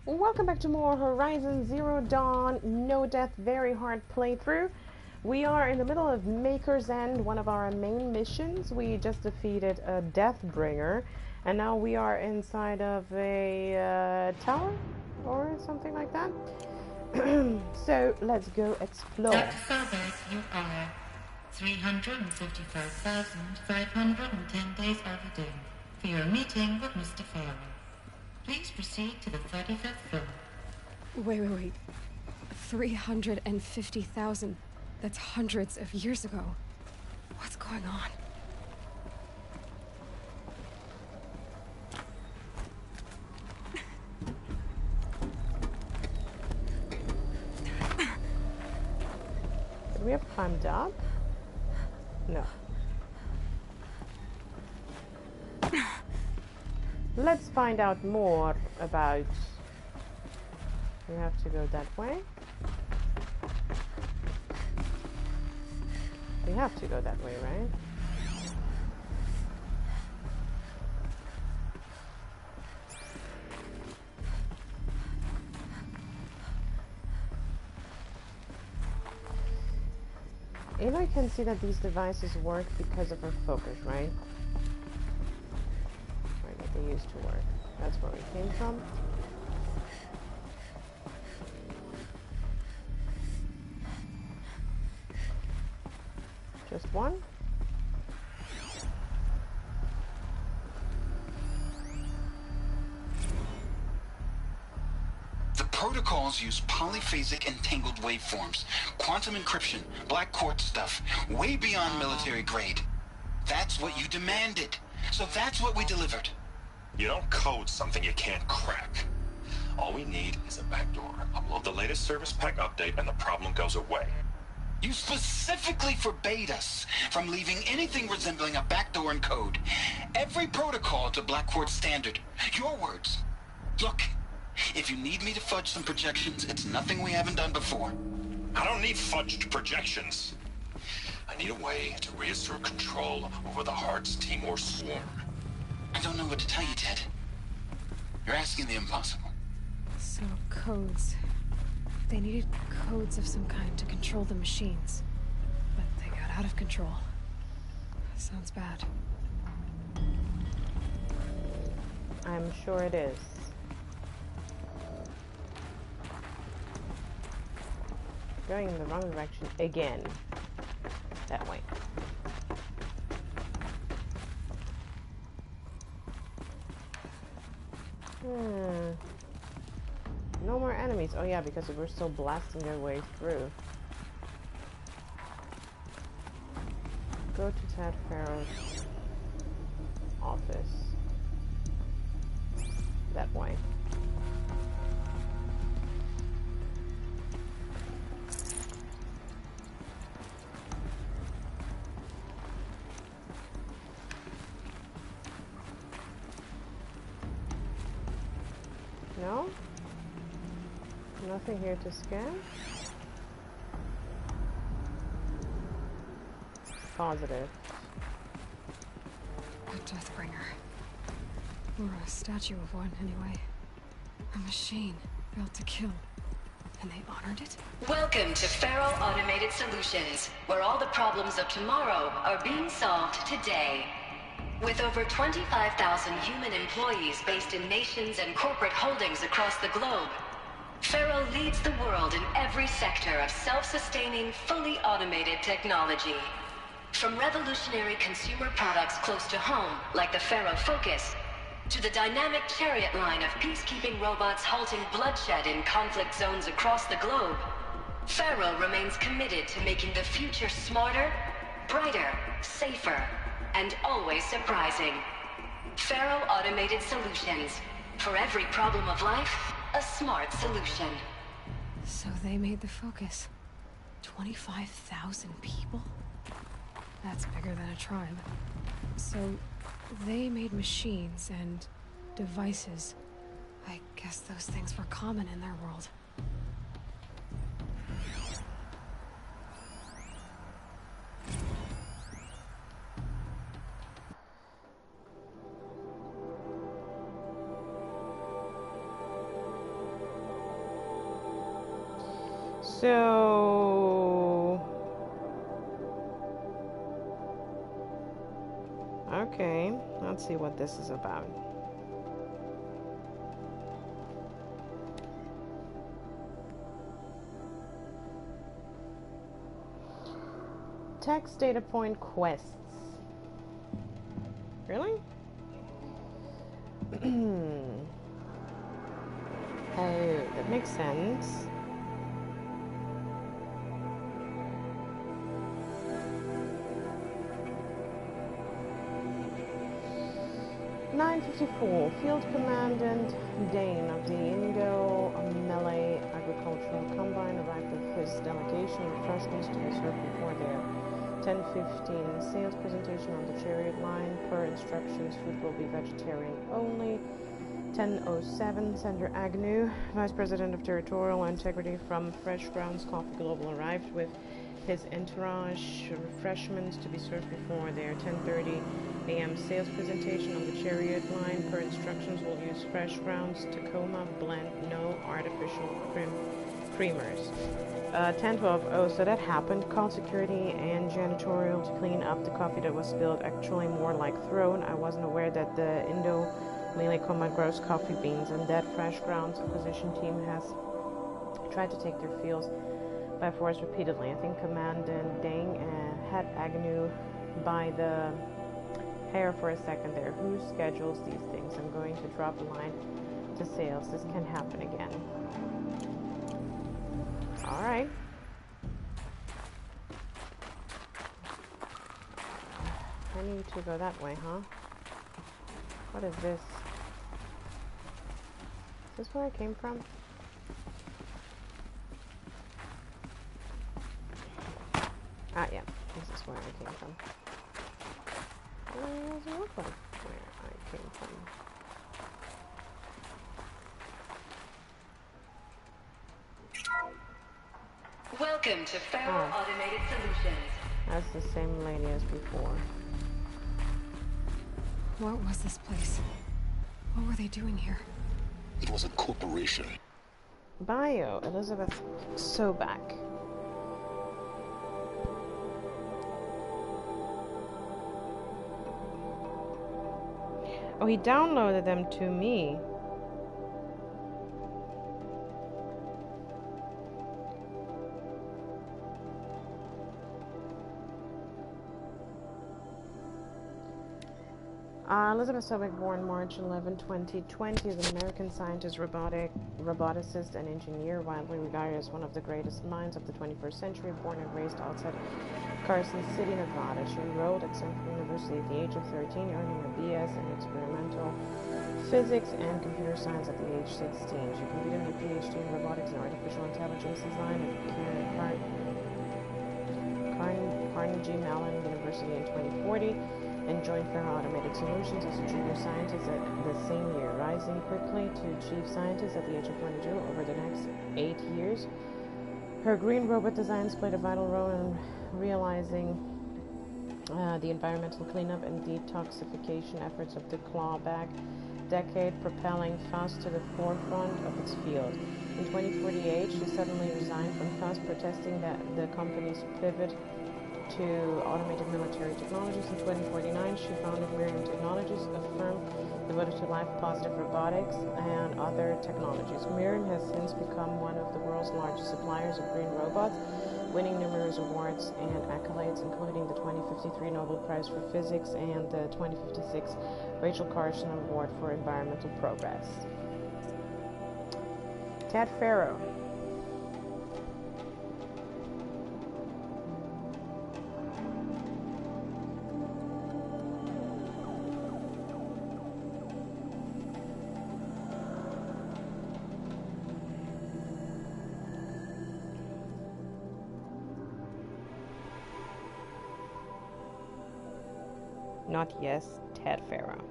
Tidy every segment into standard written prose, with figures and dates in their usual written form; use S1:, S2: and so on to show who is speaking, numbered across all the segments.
S1: Welcome back to more Horizon Zero Dawn No Death Very Hard playthrough. We are in the middle of Maker's End, one of our main missions. We just defeated a Deathbringer, and now we are inside of a tower or something like that. So let's go explore.
S2: Dr. Sobck, you are 355,510 days overdue for your meeting with Mr. Faro. Please proceed to the 35th floor.
S3: Wait. 350,000. That's hundreds of years ago. What's going on?
S1: Could we have climbed up? No. Let's find out more about... We have to go that way. We have to go that way, right? Aloy can see that these devices work because of her focus, right? Right, that they used to work. That's where we came from. Just one?
S4: The protocols use polyphasic entangled waveforms, quantum encryption, black quartz stuff, way beyond military grade. That's what you demanded, so that's what we delivered.
S5: You don't code something you can't crack. All we need is a backdoor. Upload the latest service pack update and the problem goes away.
S4: You specifically forbade us from leaving anything resembling a backdoor in code. Every protocol to black quartz standard. Your words. Look, if you need me to fudge some projections, it's nothing we haven't done before.
S5: I don't need fudged projections. I need a way to reassert control over the Heart's Timor swarm.
S4: I don't know what to tell you, Ted. You're asking the impossible.
S3: So, codes. They needed codes of some kind to control the machines. But they got out of control. Sounds bad.
S1: I'm sure it is. Going in the wrong direction again. That way. No more enemies. Oh yeah, because we're still blasting their way through. Go to Ted Faro's office. That way. No? Nothing here to scan? Positive.
S3: A Deathbringer. Or a statue of one, anyway. A machine built to kill. And they honored it?
S6: Welcome to Faro Automated Solutions, where all the problems of tomorrow are being solved today. With over 25,000 human employees based in nations and corporate holdings across the globe, Faro leads the world in every sector of self-sustaining, fully automated technology. From revolutionary consumer products close to home, like the Faro Focus, to the dynamic chariot line of peacekeeping robots halting bloodshed in conflict zones across the globe, Faro remains committed to making the future smarter, brighter, safer, and always surprising. Faro Automated Solutions. For every problem of life, a smart solution.
S3: So they made the Focus. 25,000 people? That's bigger than a tribe. So they made machines and devices. I guess those things were common in their world.
S1: So... Okay, let's see what this is about. Text data point quests. Really? Oh, that makes sense. (954) Field Commandant Dane of the Indo-Malay Agricultural Combine arrived with his delegation of refreshments to be served before their 10:15 sales presentation on the chariot line. Per instructions, food will be vegetarian only. 10:07 Senator Agnew, Vice President of Territorial Integrity from Fresh Grounds Coffee Global, arrived with his entourage refreshments to be served before their 10:30 a.m. sales presentation on the chariot line. Per instructions, will use Fresh Grounds Tacoma blend, no artificial creamers. 10:12. Oh, so that happened. Called security and janitorial to clean up the coffee that was spilled. Actually, more like thrown. I wasn't aware that the Indo-Malay Combine grows coffee beans, and that Fresh Grounds acquisition team has tried to take their fields by force repeatedly. I think Commandant Dang had Agnew by the hair for a second there. Who schedules these things? I'm going to drop a line to sales. This can happen again. Alright. I need to go that way, huh? What is this? Is this where I came from? Ah, yeah. This is where I came from. It doesn't look like where I came from.
S6: Welcome to Faro Automated Solutions.
S1: That's the same lady as before.
S3: What was this place? What were they doing here?
S7: It was a corporation.
S1: Bio, Elizabeth Sobck. Oh, he downloaded them to me. Elizabeth Sobck, born March 11, 2020, is an American scientist, roboticist, and engineer, widely regarded as one of the greatest minds of the 21st century. Born and raised outside Carson City, Nevada, she enrolled at Stanford University at the age of 13, earning a BS in experimental physics and computer science at the age 16. She completed her PhD in robotics and artificial intelligence design at Carnegie Mellon University in 2040. And joined Faro Automated Solutions as a junior scientist at the same year, rising quickly to chief scientist at the age of 22 over the next 8 years. Her green robot designs played a vital role in realizing the environmental cleanup and detoxification efforts of the clawback decade, propelling FAS to the forefront of its field. In 2048, she suddenly resigned from FAS, protesting that the company's pivot to automated military technologies. In 2049, she founded Miriam Technologies, a firm devoted to life-positive robotics and other technologies. Miriam has since become one of the world's largest suppliers of green robots, winning numerous awards and accolades, including the 2053 Nobel Prize for Physics and the 2056 Rachel Carson Award for Environmental Progress. Ted Faro. Not yes, Ted Faro.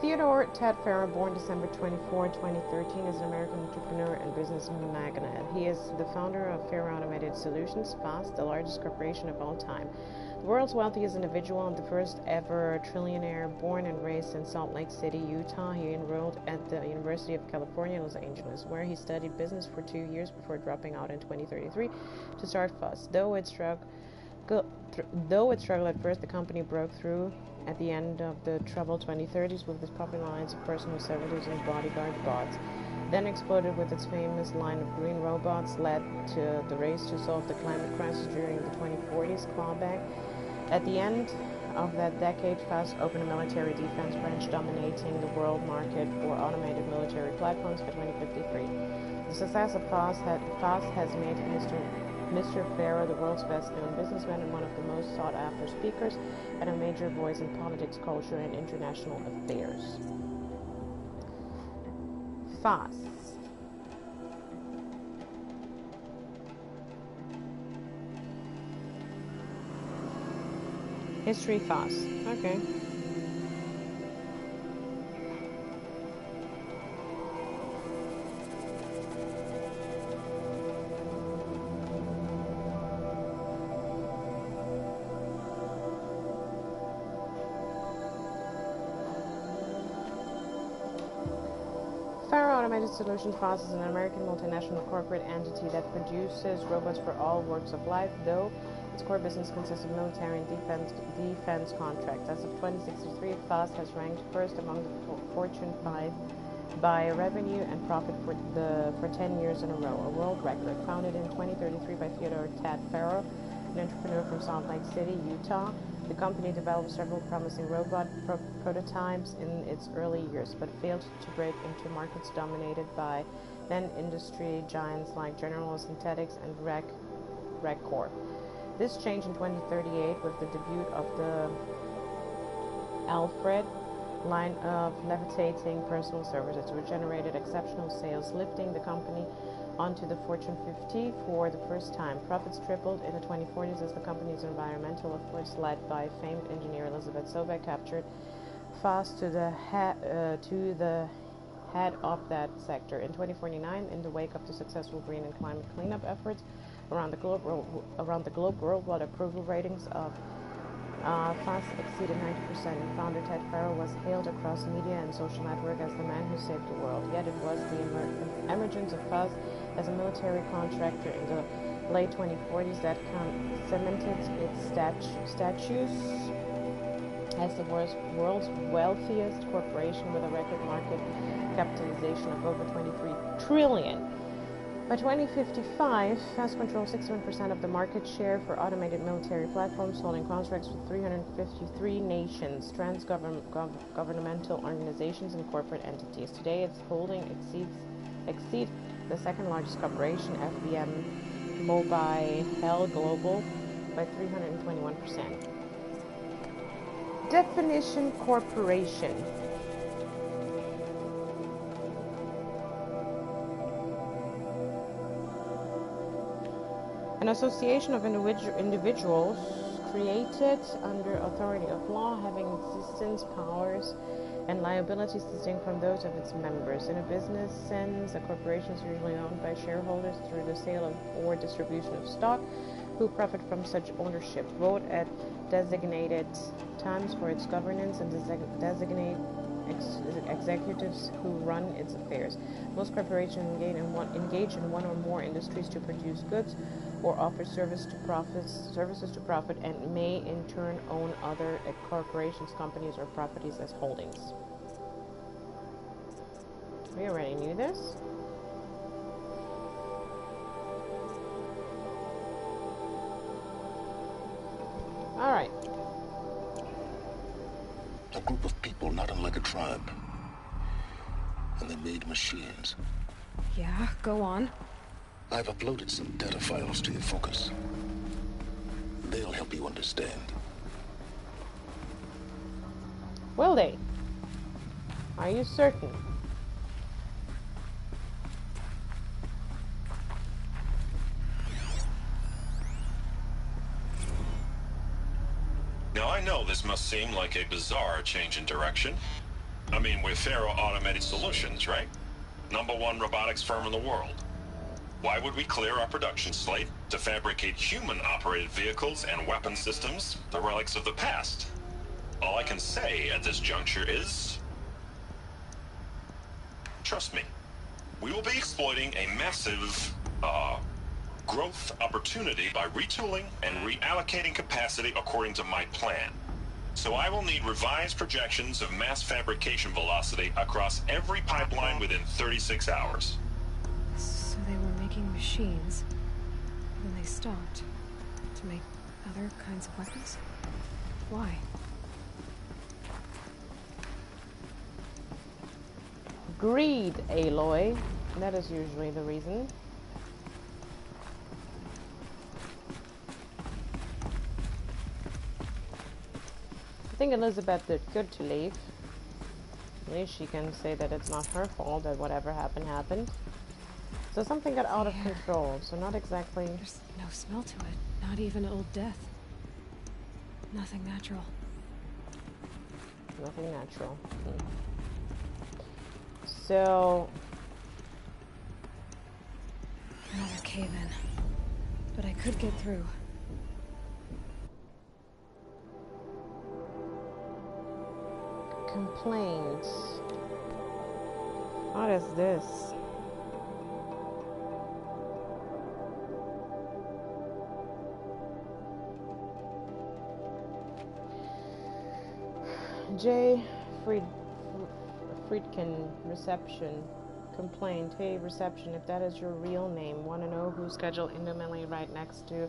S1: Theodore Ted Faro, born December 24, 2013, is an American entrepreneur and business magnate. He is the founder of Faro Automated Solutions, FAS, the largest corporation of all time. The world's wealthiest individual and the first ever trillionaire, born and raised in Salt Lake City, Utah. He enrolled at the University of California, Los Angeles, where he studied business for 2 years before dropping out in 2033 to start FAS. Though it struggled at first, the company broke through at the end of the troubled 2030s with its popular lines of personal servitors and bodyguard bots. Then exploded with its famous line of green robots, led to the race to solve the climate crisis during the 2040s clawback. At the end of that decade, FAS opened a military defense branch dominating the world market for automated military platforms by 2053. The success of FAS has made Mr. Faro the world's best-known businessman and one of the most sought-after speakers, and a major voice in politics, culture, and international affairs. FAS. History FAS. Okay. Faro Automated Solutions FAS is an American multinational corporate entity that produces robots for all walks of life, though its core business consists of military and defense contracts. As of 2063, FAS has ranked first among the Fortune 5 by revenue and profit for 10 years in a row, a world record. Founded in 2033 by Theodore Tad Faro, an entrepreneur from Salt Lake City, Utah, the company developed several promising robot prototypes in its early years, but failed to break into markets dominated by then industry giants like General Synthetics and RecCorp. This changed in 2038 with the debut of the Alfred line of levitating personal services, which generated exceptional sales, lifting the company onto the Fortune 50 for the first time. Profits tripled in the 2040s as the company's environmental efforts, led by famed engineer Elizabeth Sobck, captured FAS to the head of that sector. In 2049, in the wake of the successful green and climate cleanup efforts around the globe, worldwide approval ratings of FAS exceeded 90%, and founder Ted Faro was hailed across media and social network as the man who saved the world. Yet it was the emergence of FAS as a military contractor in the late 2040s that cemented its status as the world's wealthiest corporation with a record market capitalization of over 23 trillion. By 2055, FAS controls 61% of the market share for automated military platforms, holding contracts with 353 nations, trans-governmental organizations, and corporate entities. Today, its holding exceeds the second largest corporation, FBM Mobile Global, by 321%. Definition: corporation. An association of individuals created under authority of law, having existence, powers, and liabilities distinct from those of its members. In a business sense, a corporation is usually owned by shareholders through the sale or distribution of stock, who profit from such ownership. Vote at designated times for its governance and designate executives who run its affairs. Most corporations engage in one or more industries to produce goods or offer services to profit, and may in turn own other corporations, companies, or properties as holdings. We already knew this. All right.
S7: A group of people not unlike a tribe. And they made machines.
S3: Yeah, go on.
S7: I've uploaded some data files to your focus. They'll help you understand.
S1: Will they? Are you certain?
S5: Now I know this must seem like a bizarre change in direction. I mean, we're Faro Automated Solutions, right? #1 robotics firm in the world. Why would we clear our production slate to fabricate human-operated vehicles and weapon systems, the relics of the past. All I can say at this juncture is... trust me. We will be exploiting a massive, growth opportunity by retooling and reallocating capacity according to my plan. So I will need revised projections of mass fabrication velocity across every pipeline within 36 hours.
S3: So they were making machines, then they stopped to make other kinds of weapons? Why?
S1: Greed, Aloy. That is usually the reason. I think Elizabeth did good to leave. At least she can say that it's not her fault, that whatever happened, happened. So something got out of control, so not exactly...
S3: There's no smell to it, not even old death. Nothing natural.
S1: Nothing natural. So...
S3: Another cave-in. But I could get through.
S1: Complaints. What is this? J. Friedkin, reception. Complaint. Hey, reception, if that is your real name, want to know who's scheduled intimately right next to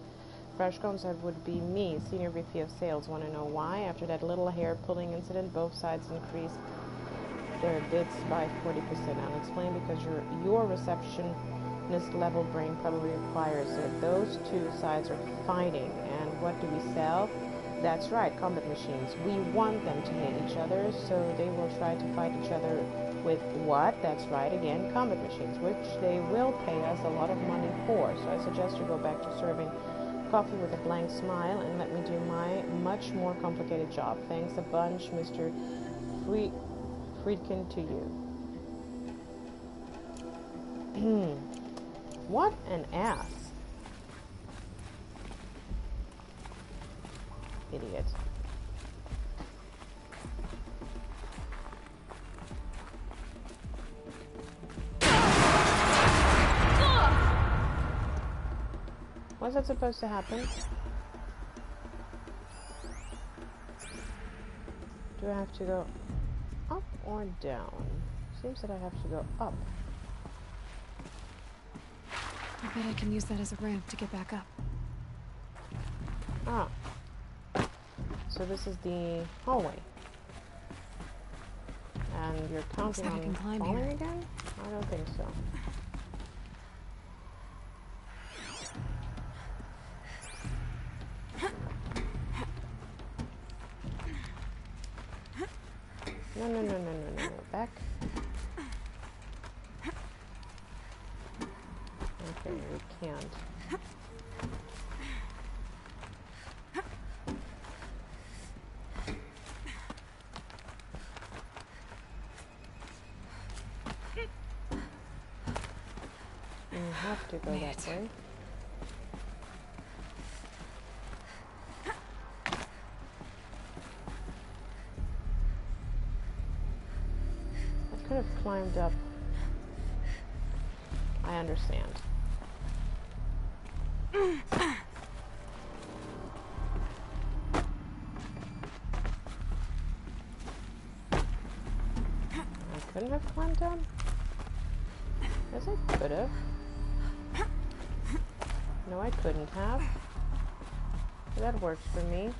S1: Fresh Concept would be me, Senior VP of Sales. Want to know why? After that little hair-pulling incident, both sides increased their bids by 40%. I'll explain because your receptionist-level brain probably requires it. Those two sides are fighting, and what do we sell? That's right, combat machines. We want them to hate each other, so they will try to fight each other with what? That's right, again, combat machines, which they will pay us a lot of money for. So I suggest you go back to serving coffee with a blank smile and let me do my much more complicated job. Thanks a bunch, Mr. Friedkin, to you. What an ass. Idiot. What's that supposed to happen? Do I have to go up or down? Seems that I have to go up.
S3: I bet I can use that as a ramp to get back up.
S1: Ah. So this is the hallway. And you're counting
S3: Looks like I can climb
S1: falling
S3: here.
S1: again? I don't think so. No. Back. Okay, we can't. You have to go that way. I could have climbed up. I understand. I couldn't have climbed down? Yes, I could have. No, I couldn't have. That works for me.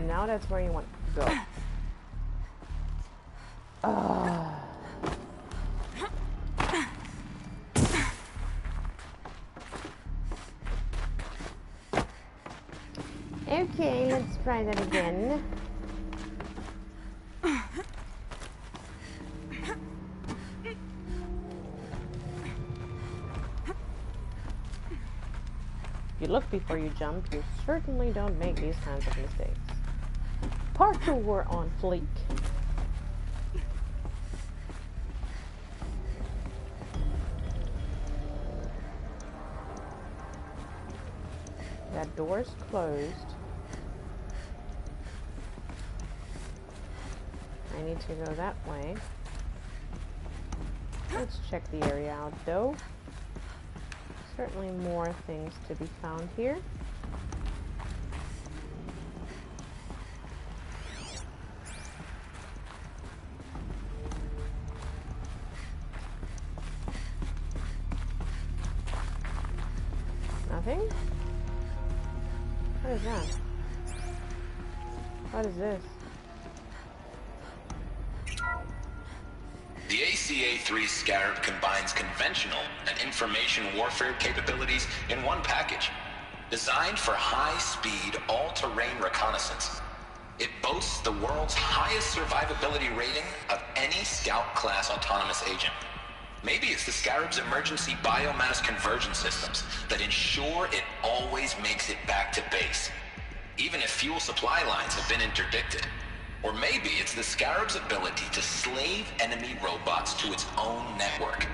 S1: Now that's where you want to go. Okay, let's try that again. You look before you jump, you certainly don't make these kinds of mistakes. Parkour on fleek. That door's closed. I need to go that way. Let's check the area out though. Certainly more things to be found here. Nothing? What is that? What is this?
S4: The FAS-ACA3 Scarab combines conventional and information warfare capabilities in one package. Designed for high-speed, all-terrain reconnaissance, it boasts the world's highest survivability rating of any Scout-class autonomous agent. Maybe it's the Scarab's emergency biomass conversion systems that ensure it always makes it back to base, even if fuel supply lines have been interdicted. Or maybe it's the Scarab's ability to slave enemy robots to its own network.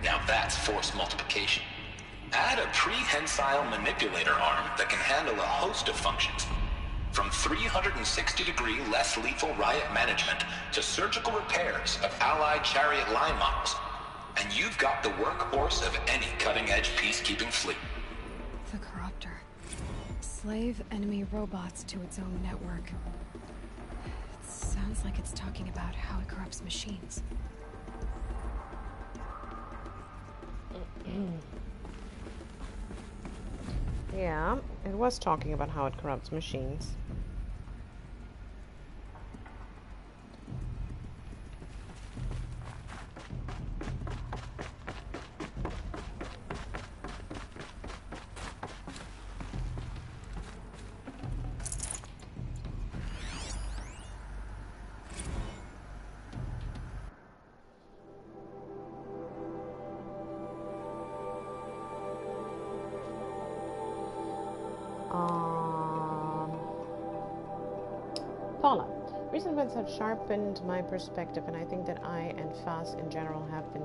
S4: Now that's force multiplication. Add a prehensile manipulator arm that can handle a host of functions, from 360-degree less lethal riot management to surgical repairs of Allied chariot line models, and you've got the workhorse of any cutting-edge peacekeeping fleet.
S3: The Corruptor. Slave enemy robots to its own network. It sounds like it's talking about how it corrupts machines.
S1: Yeah, it was talking about how it corrupts machines. Paula, recent events have sharpened my perspective, and I think that I and FAS in general have been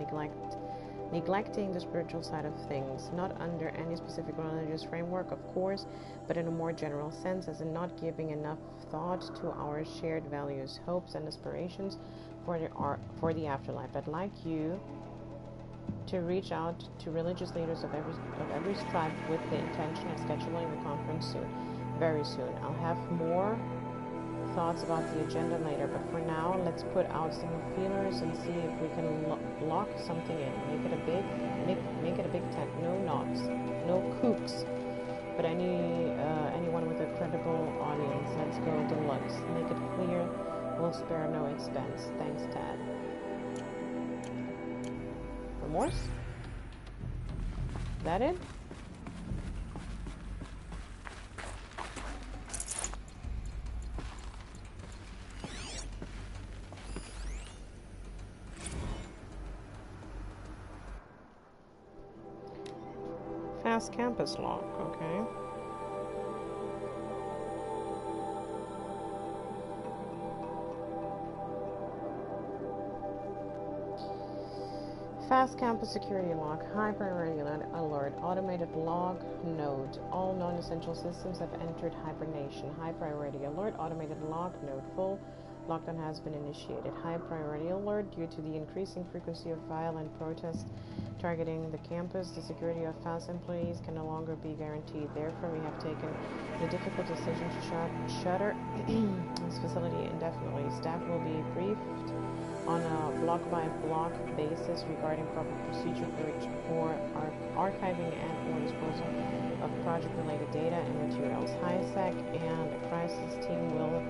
S1: neglecting the spiritual side of things, not under any specific religious framework, of course, but in a more general sense, as in not giving enough thought to our shared values, hopes, and aspirations for the afterlife. I'd like you to reach out to religious leaders of every stripe with the intention of scheduling the conference soon, very soon. I'll have more thoughts about the agenda later, but for now, let's put out some feelers and see if we can lock something in. Make it a big tent. No knobs, no kooks, but anyone with a credible audience. Let's go deluxe. Make it clear we'll spare no expense. Thanks, Tad. Remorse? That it? FAS Campus Log, okay. FAS Campus Security Log, high priority alert, automated log node. All non-essential systems have entered hibernation. High priority alert, automated log node full. Lockdown has been initiated. High priority alert due to the increasing frequency of violent protests targeting the campus. The security of FAS employees can no longer be guaranteed. Therefore, we have taken the difficult decision to shutter this facility indefinitely. Staff will be briefed on a block-by-block basis regarding proper procedure for archiving and or disposal of project-related data and materials. HiSec and crisis team will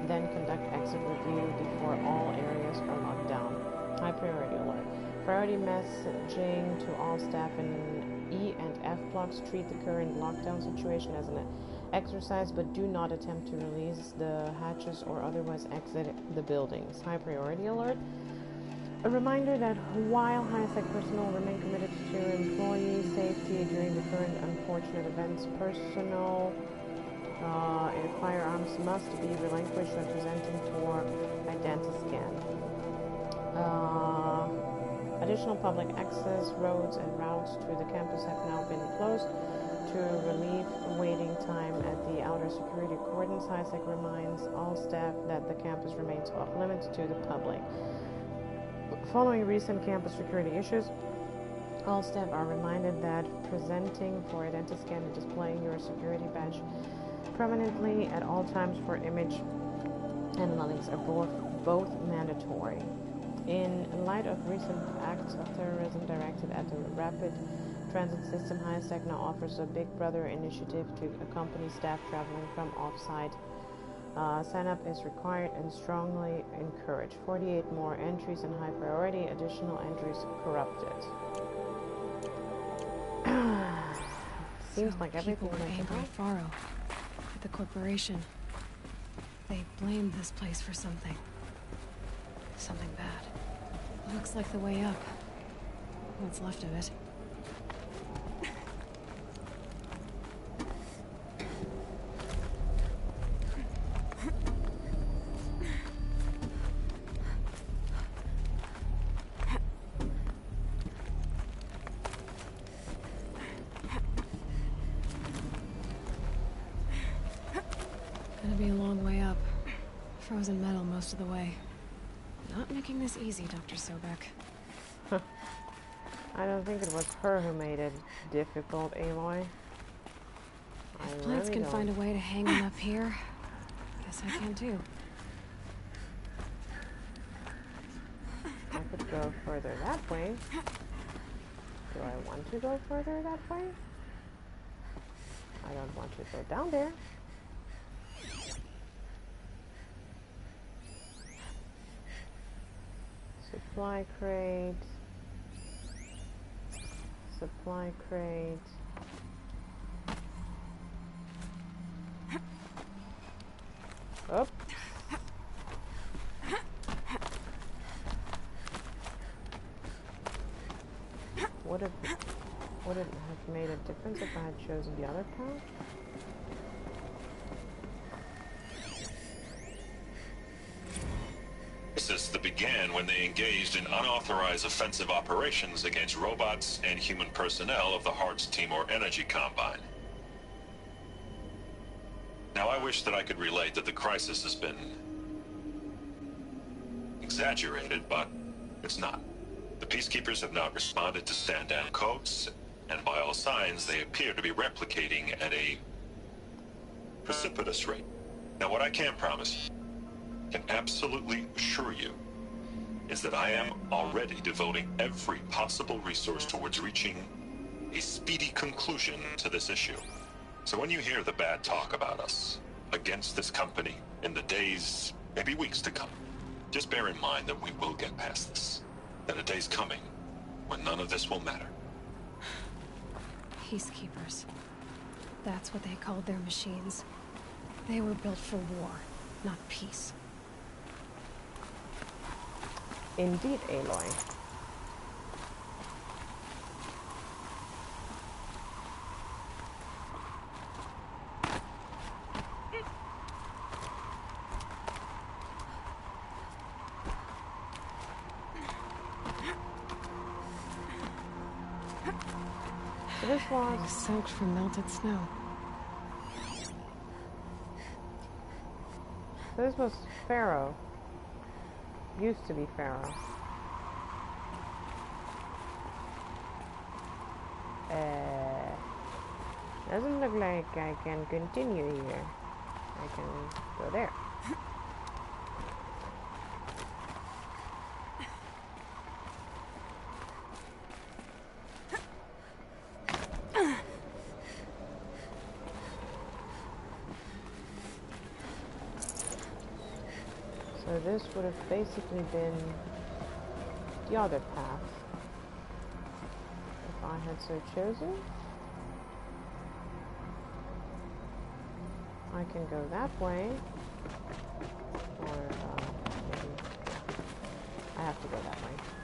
S1: then conduct exit review before all areas are locked down. High priority alert. Priority messaging to all staff in E and F blocks. Treat the current lockdown situation as an exercise, but do not attempt to release the hatches or otherwise exit the buildings. High priority alert. A reminder that while high-sec personnel remain committed to employee safety during the current unfortunate events, personnel in firearms must be relinquished when presenting for identiscan. Additional public access roads and routes to the campus have now been closed to relieve waiting time at the outer security cordons. High-sec reminds all staff that the campus remains off-limits to the public. Following recent campus security issues, all staff are reminded that presenting for identiscan and displaying your security badge permanently at all times for image analytics are both mandatory. In light of recent acts of terrorism directed at the rapid transit system, high-sec now offers a Big Brother initiative to accompany staff traveling from off-site. Sign-up is required and strongly encouraged. 48 more entries in high priority, additional entries corrupted. Seems
S3: So
S1: like everything
S3: people were
S1: went
S3: angry
S1: wrong.
S3: at Faro, at the corporation. They blamed this place for something. Something bad. Looks like the way up. What's left of it. Gonna be a long way up. Frozen metal most of the way. Not making this easy, Dr. Sobck.
S1: I don't think it was her who made it difficult, Aloy.
S3: If plants can find a way to hang on up here, guess I can too.
S1: I could go further that way. Do I want to go further that way? I don't want to go down there. Supply crate. Supply crate. Up. Would it have made a difference if I had chosen the other path?
S5: Crisis that began when they engaged in unauthorized offensive operations against robots and human personnel of the Hearts Timor Energy Combine. Now, I wish that I could relate that the crisis has been exaggerated, but it's not. The Peacekeepers have not responded to stand-down codes, and by all signs, they appear to be replicating at a precipitous rate. Now, what I can promise, can absolutely assure you, is that I am already devoting every possible resource towards reaching a speedy conclusion to this issue. So when you hear the bad talk about us against this company in the days, maybe weeks to come, just bear in mind that we will get past this. That a day's coming when none of this will matter.
S3: Peacekeepers. That's what they called their machines. They were built for war, not peace.
S1: Indeed, Aloy. So this was
S3: soaked from melted snow.
S1: So this was Faro. Used to be Faro. Doesn't look like I can continue here. I can go there. So this would have basically been the other path, if I had so chosen. I can go that way, or maybe I have to go that way.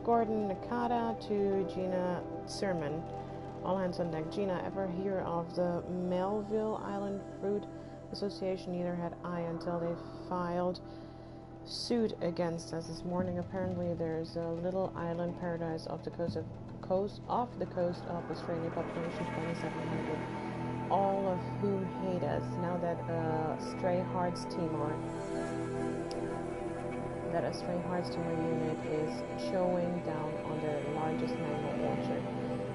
S1: Gordon Nakata to Gina Sermon. All hands on deck. Gina, ever hear of the Melville Island Fruit Association? Neither had I until they filed suit against us this morning. Apparently there's a little island paradise off the coast of Australia, population 2,700, all of whom hate us. Now that Stray Hearts Timor unit is showing down on the largest mammal orchard.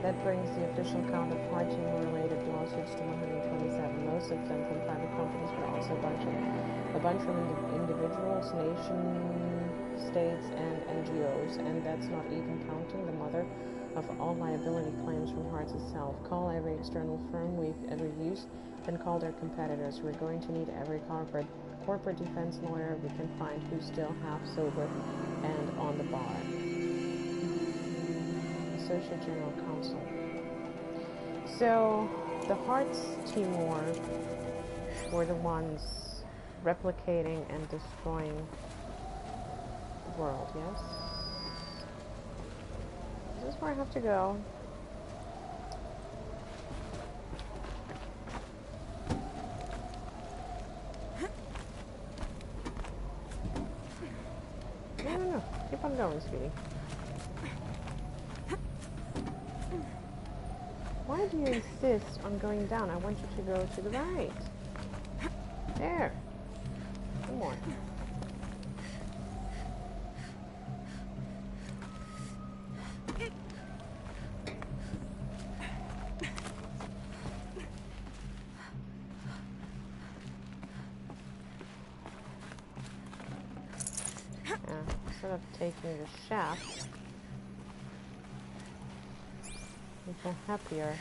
S1: That brings the official count of Heart Timor-related lawsuits to 127, most of them from private companies, but also a bunch from individuals, nation states, and NGOs, and that's not even counting the mother of all liability claims from Hearts itself. Call every external firm we've ever used, then call their competitors. We're going to need every corporate defense lawyer we can find who's still half sober and on the bar. Associate General Counsel. So, the Hearts Timor were the ones replicating and destroying the world, yes? Is this where I have to go? No. Keep on going, sweetie. Why do you insist on going down? I want you to go to the right. There. One more. Instead of taking the shaft, I feel happier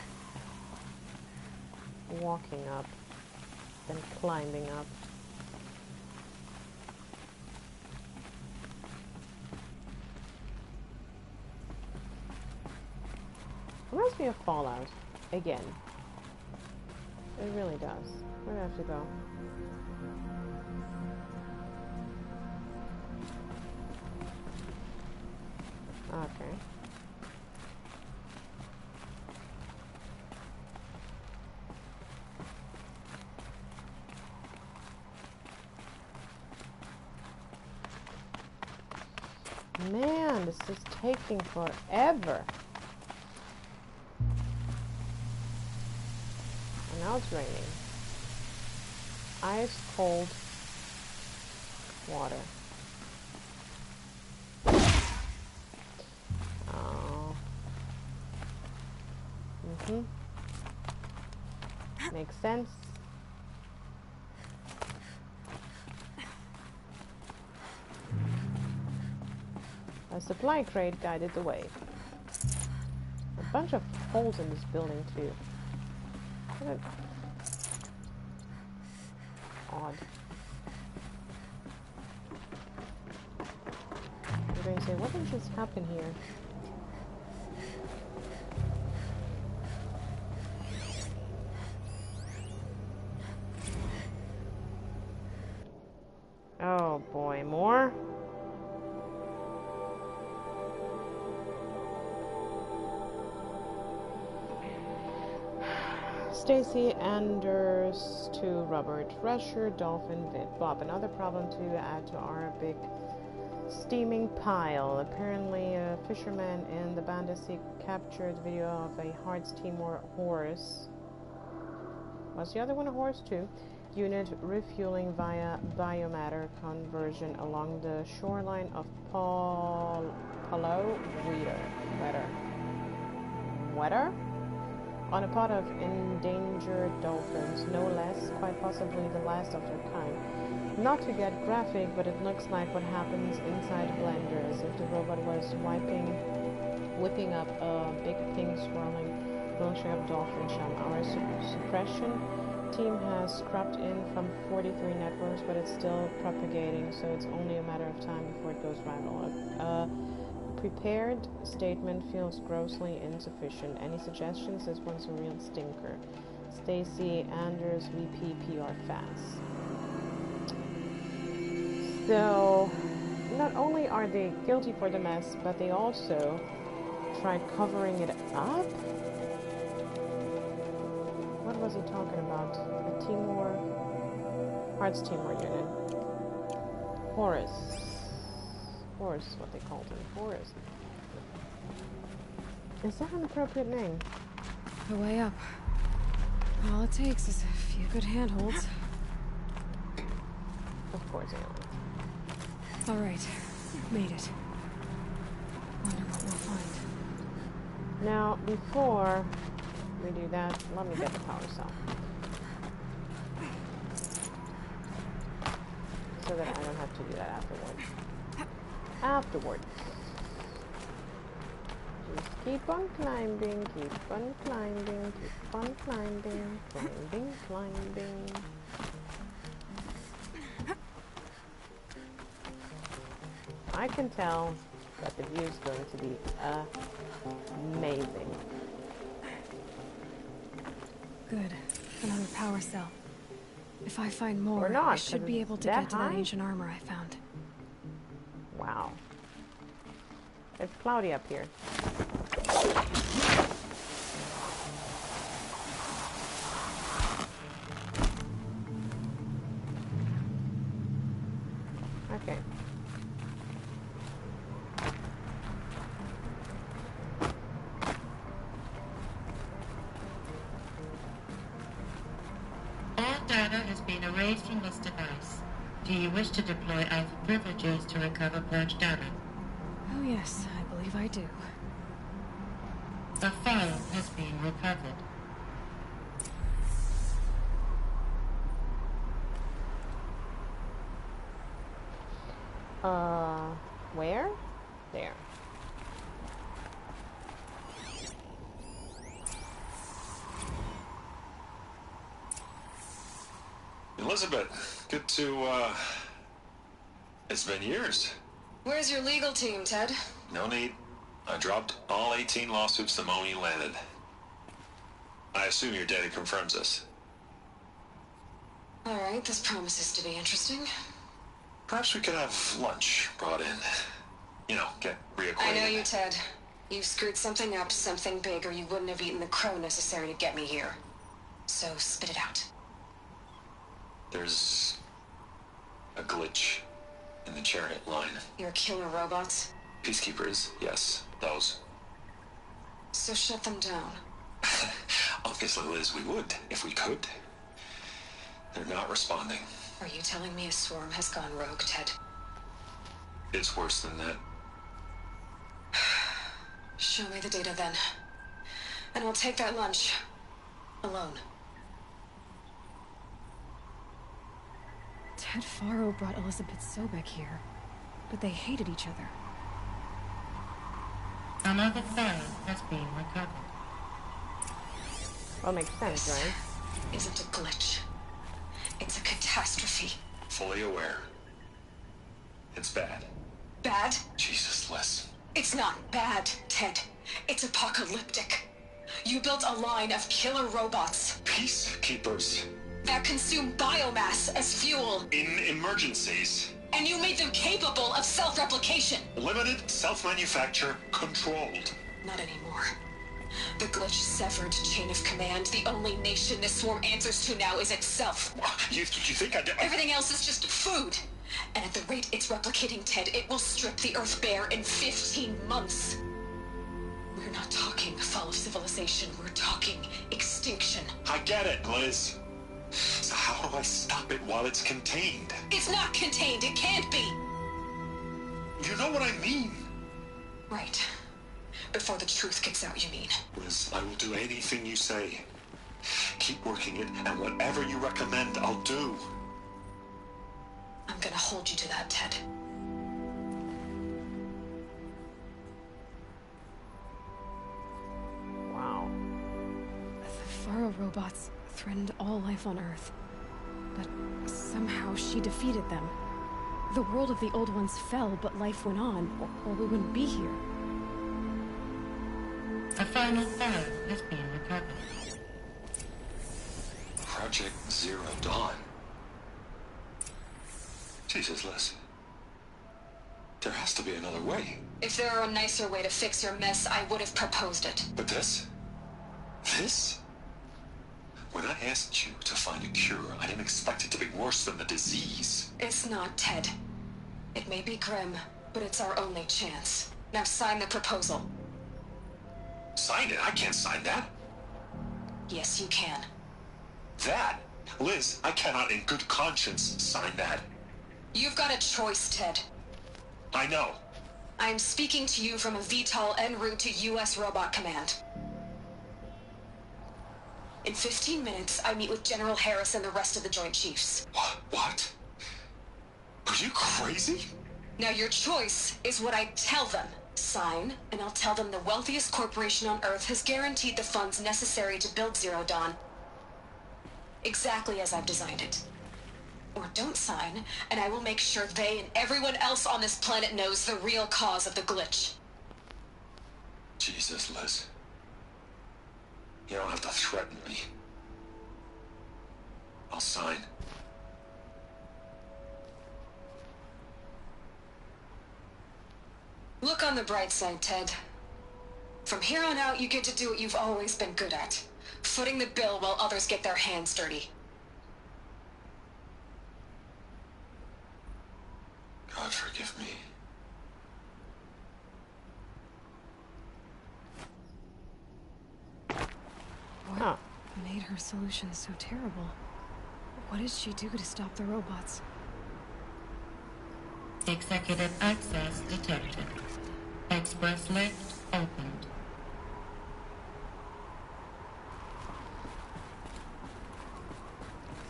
S1: walking up than climbing up. Reminds me of Fallout again. It really does. Where do I have to go? Okay. Man, this is taking forever. And now it's raining. Ice cold water. Oh. Makes sense. A supply crate guided the way. A bunch of holes in this building too. Odd. You're going to say, what did just happen here? Oh boy, more? Stacy Anders to Robert Rusher, Dolphin Bob. Another problem to add to our big steaming pile. Apparently a fisherman in the Banda Sea captured video of a Hearts Timor horse. Was the other one a horse too? Unit refueling via biomatter conversion along the shoreline of Palo Wetter? On a pod of endangered dolphins, no less, quite possibly the last of their kind. Not to get graphic, but it looks like what happens inside a blender, as if the robot was whipping up a big pink swirling milkshake of dolphin chum. Our suppression team has scrapped in from 43 networks, but it's still propagating, so it's only a matter of time before it goes viral. Prepared statement feels grossly insufficient. Any suggestions? This one's a real stinker. Stacy Anders, VP PR FAS. So, not only are they guilty for the mess, but they also tried covering it up? What was he talking about? A Timor... Hearts Timor unit. Horus. Horus, what they called him. Horus. Is that an appropriate name?
S3: The way up. All it takes is a few good handholds.
S1: Of course, Alan.
S3: All right, made it. Wonder what we'll find.
S1: Now, before we do that, let me get the power cell. So that I don't have to do that afterwards. Afterwards. Just keep on climbing, keep on climbing, keep on climbing, climbing, climbing. I can tell that the view is going to be amazing.
S3: Good. Another power cell. If I find more,
S1: Or not,
S3: I should be able to
S1: that
S3: get to
S1: high?
S3: that ancient armor I found.
S1: Wow. It's cloudy up here. Okay.
S2: All data has been erased from this device. Do you wish to deploy Alpha privileges to recover purged data?
S3: Oh yes, I believe I do.
S2: A file has been recovered.
S1: Where? There.
S5: Elizabeth, good to, it's been years.
S8: Where's your legal team, Ted?
S5: No need. I dropped all 18 lawsuits the moment you landed. I assume your data confirms this.
S8: All right, this promises to be interesting.
S5: Perhaps we could have lunch brought in. You know, get reacquainted.
S8: I know you, Ted. You screwed something up, something big, or you wouldn't have eaten the crow necessary to get me here. So spit it out.
S5: There's a glitch in the chariot line.
S8: Your killer robots?
S5: Peacekeepers, yes, those.
S8: So shut them down.
S5: Obviously, Liz, we would, if we could. They're not responding.
S8: Are you telling me a swarm has gone rogue, Ted?
S5: It's worse than that.
S8: Show me the data then. And I'll take that lunch. Alone.
S3: Ted Faro brought Elizabeth Sobck here, but they hated each other.
S2: Another file has been recovered.
S1: Well, makes sense, right?
S8: Isn't a glitch. It's a catastrophe.
S5: Fully aware. It's bad.
S8: Bad?
S5: Jesus, Liz.
S8: It's not bad, Ted. It's apocalyptic. You built a line of killer robots
S5: Peacekeepers.
S8: that consume biomass as fuel,
S5: In emergencies.
S8: and you made them capable of self-replication.
S5: Limited, self-manufacture, controlled.
S8: Not anymore. The glitch severed chain of command. The only nation this swarm answers to now is itself.
S5: You think I did?
S8: Everything else is just food. And at the rate it's replicating, Ted, it will strip the Earth bare in 15 months. We're not talking fall of civilization. We're talking extinction.
S5: I get it, Liz. So how do I stop it while it's contained?
S8: It's not contained. It can't be.
S5: You know what I mean.
S8: Right. Before the truth gets out, you mean?
S5: Liz, I will do anything you say. Keep working it, and whatever you recommend, I'll do.
S8: I'm gonna hold you to that, Ted.
S1: Wow.
S3: The Faro robots threatened all life on Earth. But somehow she defeated them. The world of the Old Ones fell, but life went on, or we wouldn't be here.
S2: A final file has been recovered.
S5: Project Zero Dawn. Jesus, Liz.
S4: There has to be another way.
S8: If there were a nicer way to fix your mess, I would have proposed it.
S4: But this? This? When I asked you to find a cure, I didn't expect it to be worse than the disease.
S8: It's not, Ted. It may be grim, but it's our only chance. Now sign the proposal.
S4: Sign it? I can't sign that.
S8: Yes, you can.
S4: That? Liz, I cannot in good conscience sign that.
S8: You've got a choice, Ted.
S4: I know.
S8: I am speaking to you from a VTOL en route to U.S. Robot Command. In 15 minutes, I meet with General Harris and the rest of the Joint Chiefs.
S4: What? Are you crazy?
S8: Now your choice is what I tell them. Sign, and I'll tell them the wealthiest corporation on Earth has guaranteed the funds necessary to build Zero Dawn. Exactly as I've designed it. Or don't sign, and I will make sure they and everyone else on this planet knows the real cause of the glitch.
S4: Jesus, Liz. You don't have to threaten me. I'll sign.
S8: Look on the bright side, Ted. From here on out, you get to do what you've always been good at. Footing the bill while others get their hands dirty.
S4: God forgive me.
S3: What made her solution so terrible? What did she do to stop the robots?
S2: Executive access detected. Express lift opened.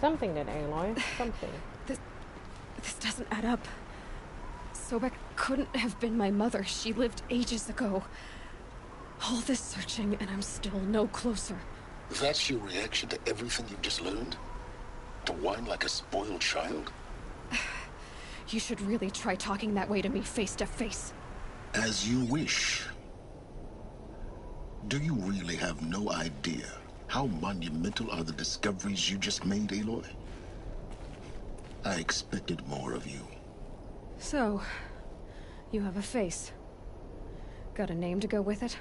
S1: Something did, Aloy. Something.
S3: This doesn't add up. Sobck couldn't have been my mother. She lived ages ago. All this searching, and I'm still no closer.
S7: That's your reaction to everything you've just learned? To whine like a spoiled child?
S3: You should really try talking that way to me face to face.
S7: As you wish. Do you really have no idea how monumental are the discoveries you just made, Aloy? I expected more of you.
S3: So, you have a face. Got a name to go with it?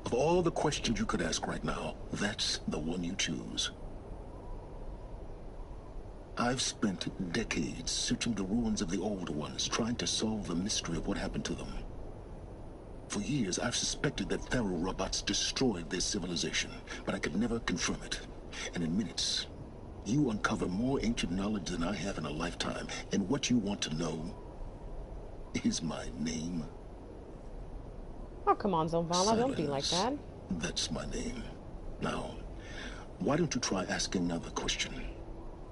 S7: Of all the questions you could ask right now, that's the one you choose. I've spent decades searching the ruins of the old ones, trying to solve the mystery of what happened to them. For years, I've suspected that Faro robots destroyed their civilization, but I could never confirm it. And in minutes, you uncover more ancient knowledge than I have in a lifetime, and what you want to know is my name.
S1: Oh, come on, Zavala, don't be like that.
S7: Silence. That's my name. Now, why don't you try asking another question?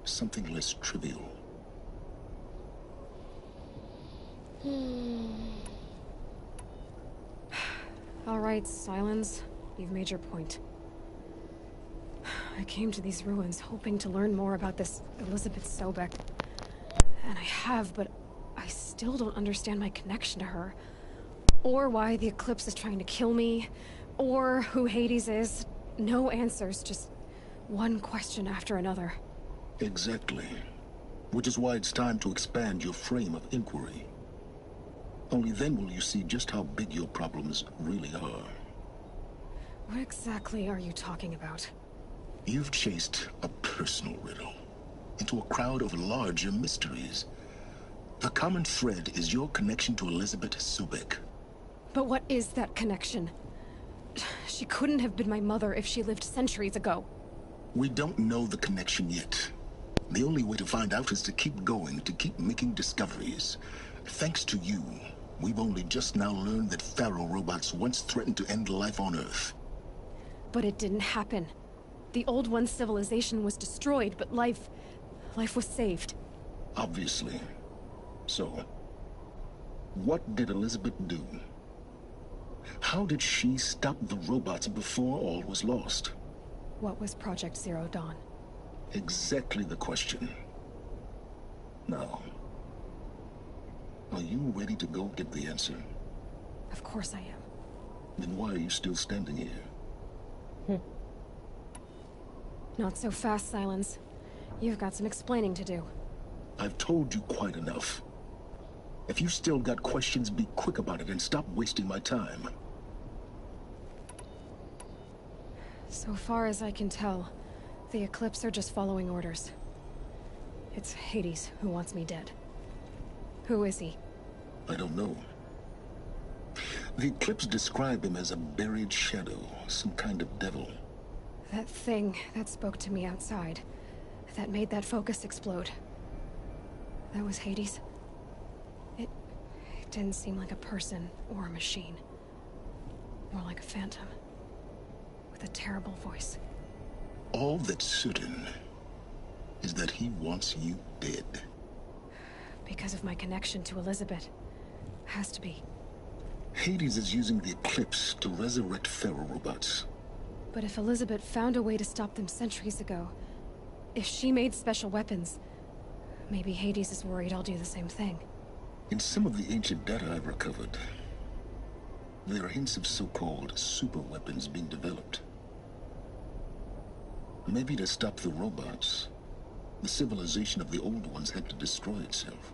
S7: Something less trivial.
S3: All right, Silence. You've made your point. I came to these ruins hoping to learn more about this Elizabeth Sobck. And I have, but I still don't understand my connection to her. Or why the Eclipse is trying to kill me. Or who Hades is. No answers, just one question after another.
S7: Exactly. Which is why it's time to expand your frame of inquiry. Only then will you see just how big your problems really are.
S3: What exactly are you talking about?
S7: You've chased a personal riddle into a crowd of larger mysteries. The common thread is your connection to Elizabeth Sobck.
S3: But what is that connection? She couldn't have been my mother if she lived centuries ago.
S7: We don't know the connection yet. The only way to find out is to keep going, to keep making discoveries. Thanks to you, we've only just now learned that Faro robots once threatened to end life on Earth.
S3: But it didn't happen. The Old One's civilization was destroyed, but life was saved.
S7: Obviously. So, what did Elizabeth do? How did she stop the robots before all was lost?
S3: What was Project Zero Dawn?
S7: Exactly the question. Now, are you ready to go get the answer?
S3: Of course I am.
S7: Then why are you still standing here?
S3: Not so fast, Silence. You've got some explaining to do.
S7: I've told you quite enough. If you still got questions, be quick about it and stop wasting my time.
S3: So far as I can tell, the Eclipse are just following orders. It's Hades who wants me dead. Who is he?
S7: I don't know. The Eclipse describe him as a buried shadow, some kind of devil.
S3: That thing that spoke to me outside, that made that focus explode. That was Hades? It didn't seem like a person or a machine. More like a phantom. With a terrible voice.
S7: All that's certain is that he wants you dead.
S3: Because of my connection to Elizabeth. Has to be.
S7: Hades is using the Eclipse to resurrect Faro robots.
S3: But if Elizabeth found a way to stop them centuries ago, if she made special weapons, maybe Hades is worried I'll do the same thing.
S7: In some of the ancient data I've recovered, there are hints of so-called super weapons being developed. Maybe to stop the robots, the civilization of the old ones had to destroy itself.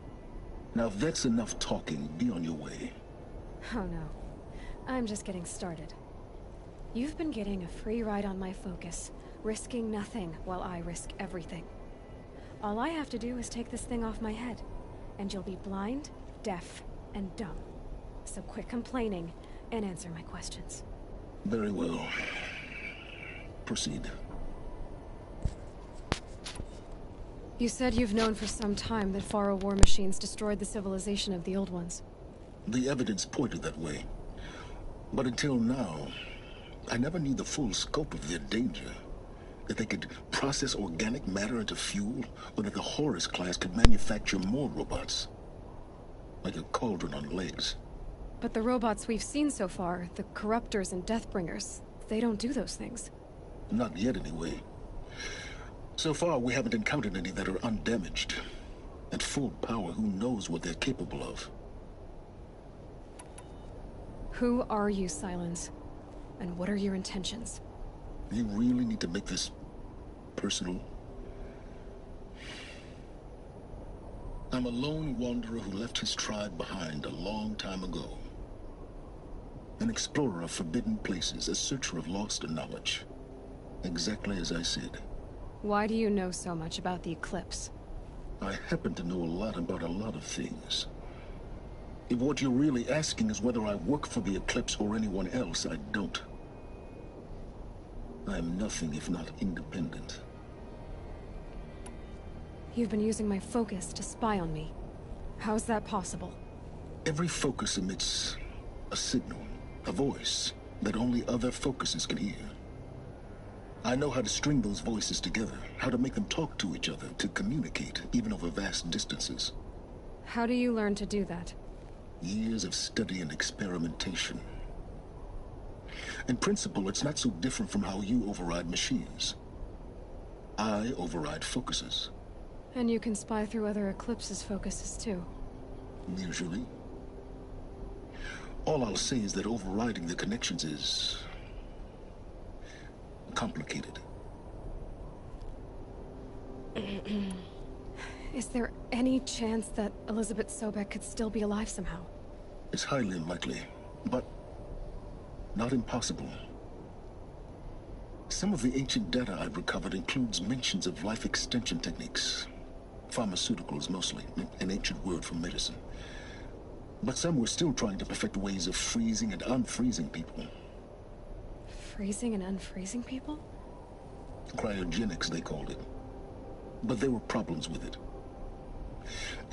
S7: Now if that's enough talking, be on your way.
S3: Oh no. I'm just getting started. You've been getting a free ride on my focus, risking nothing while I risk everything. All I have to do is take this thing off my head, and you'll be blind, deaf, and dumb. So quit complaining and answer my questions.
S7: Very well. Proceed.
S3: You said you've known for some time that Faro war machines destroyed the civilization of the old ones.
S7: The evidence pointed that way. But until now, I never knew the full scope of their danger. That they could process organic matter into fuel, or that the Horus class could manufacture more robots. Like a cauldron on legs.
S3: But the robots we've seen so far, the Corruptors and Deathbringers, they don't do those things.
S7: Not yet, anyway. So far, we haven't encountered any that are undamaged. At full power, who knows what they're capable of?
S3: Who are you, Silence? And what are your intentions?
S7: You really need to make this personal? I'm a lone wanderer who left his tribe behind a long time ago. An explorer of forbidden places, a searcher of lost knowledge. Exactly as I said.
S3: Why do you know so much about the Eclipse?
S7: I happen to know a lot about a lot of things. If what you're really asking is whether I work for the Eclipse or anyone else, I don't. I am nothing if not independent.
S3: You've been using my focus to spy on me. How's that possible?
S7: Every focus emits a signal, a voice, that only other focuses can hear. I know how to string those voices together, how to make them talk to each other, to communicate, even over vast distances.
S3: How do you learn to do that?
S7: Years of study and experimentation. In principle, it's not so different from how you override machines. I override focuses.
S3: And you can spy through other Eclipse's focuses too.
S7: Usually. All I'll say is that overriding the connections is complicated.
S3: Is there any chance that Elizabeth Sobck could still be alive somehow?
S7: It's highly unlikely, but not impossible. Some of the ancient data I've recovered includes mentions of life extension techniques. Pharmaceuticals mostly, an ancient word for medicine. But some were still trying to perfect ways of freezing and unfreezing people.
S3: Freezing and unfreezing people?
S7: Cryogenics, they called it. But there were problems with it.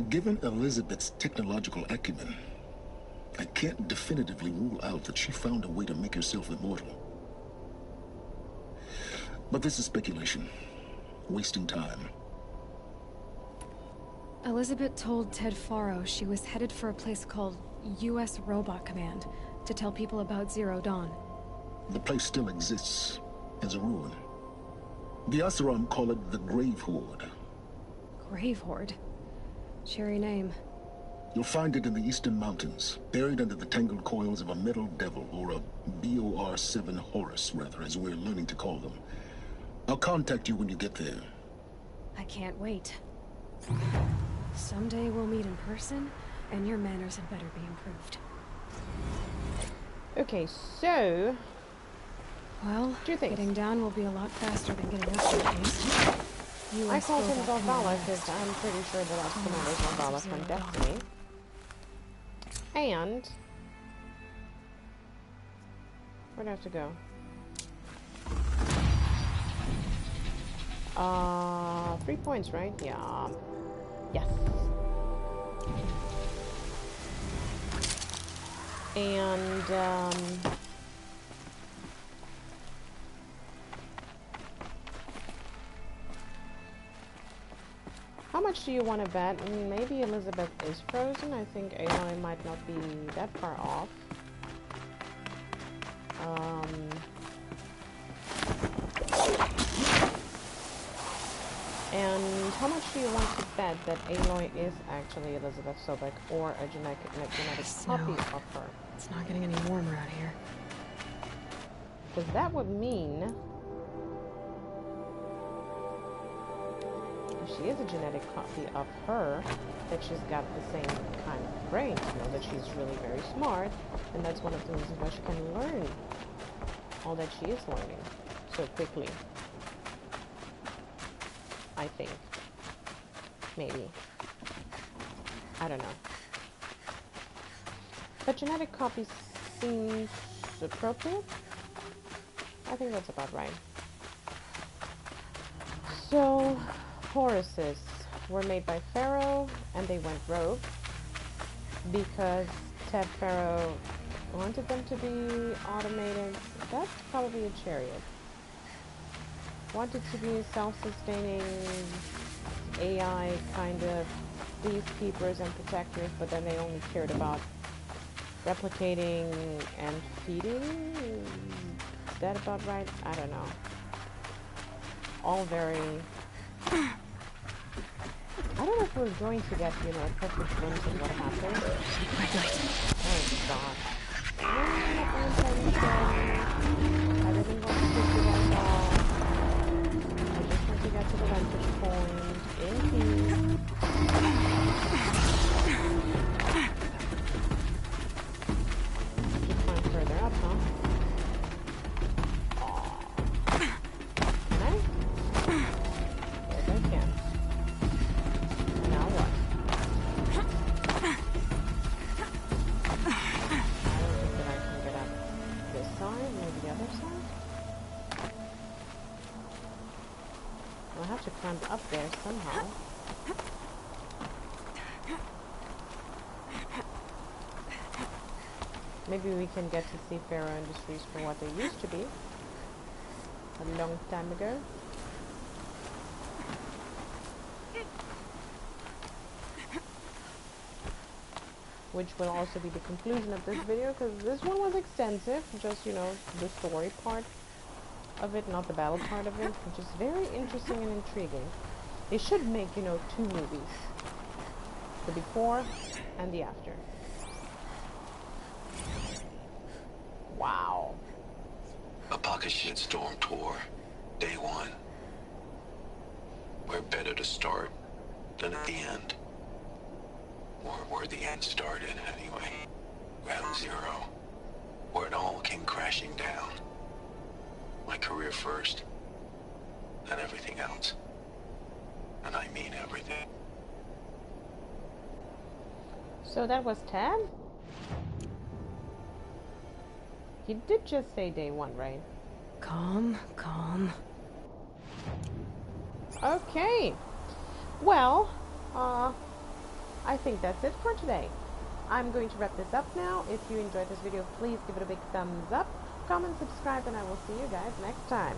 S7: Given Elizabeth's technological acumen, I can't definitively rule out that she found a way to make herself immortal. But this is speculation. Wasting time.
S3: Elizabeth told Ted Faro she was headed for a place called U.S. Robot Command to tell people about Zero Dawn.
S7: The place still exists as a ruin. The Asaram call it the Grave Horde.
S3: Grave Horde? Cheery name.
S7: You'll find it in the Eastern Mountains, buried under the tangled coils of a metal devil, or a BOR-7 Horus, rather, as we're learning to call them. I'll contact you when you get there.
S3: I can't wait. Someday we'll meet in person, And your manners had better be improved.
S1: Okay, so...
S3: Well,
S1: two things.
S3: Getting down will be a lot faster than getting up in case.
S1: I called him Valhalla because I'm pretty sure that that's Commander Valhalla from Destiny. And... where do I have to go? 3 points, right? Yeah. Yes. And, how much do you want to bet? Maybe Elizabeth is frozen. I think Aloy might not be that far off. And how much do you want to bet that Aloy is actually Elizabeth Sobck or a genetic copy of her?
S3: It's not getting any warmer out here.
S1: Because that would mean if she is a genetic copy of her, that she's got the same kind of brain, you know, that she's really very smart, and that's one of the reasons why she can learn all that she is learning so quickly. I think. Maybe. I don't know. But genetic copies seems appropriate. I think that's about right. So, Horuses were made by Faro, and they went rogue because Ted Faro wanted them to be automated. That's probably a chariot. Wanted to be self-sustaining AI kind of peacekeepers and protectors, but then they only cared about replicating and feeding. Is that about right? I don't know. All very... I don't know if we're going to get, you know, a perfect glimpse of what happened. Oh god. I didn't want to pick it up all. I just want to get to the vantage point in peace. Just climb further up, huh? Can I? Yes, I can. Now what? I don't think that I can get up this side, maybe the other side? I'll have to climb up there somehow. Maybe we can get to see Faro Industries for what they used to be a long time ago. Which will also be the conclusion of this video, because this one was extensive, just, you know, the story part of it, not the battle part of it, which is very interesting and intriguing. They should make, you know, 2 movies. The before and the after. Wow.
S4: A pocket shitstorm tour, day 1. We're better to start than at the end. Or where the end started, anyway. Ground zero. Where it all came crashing down. My career first. And everything else. And I mean everything.
S1: So that was Ted? He did just say day 1, right?
S3: Calm, calm.
S1: Okay. Well, I think that's it for today. I'm going to wrap this up now. If you enjoyed this video, please give it a big thumbs up, comment, subscribe, and I will see you guys next time.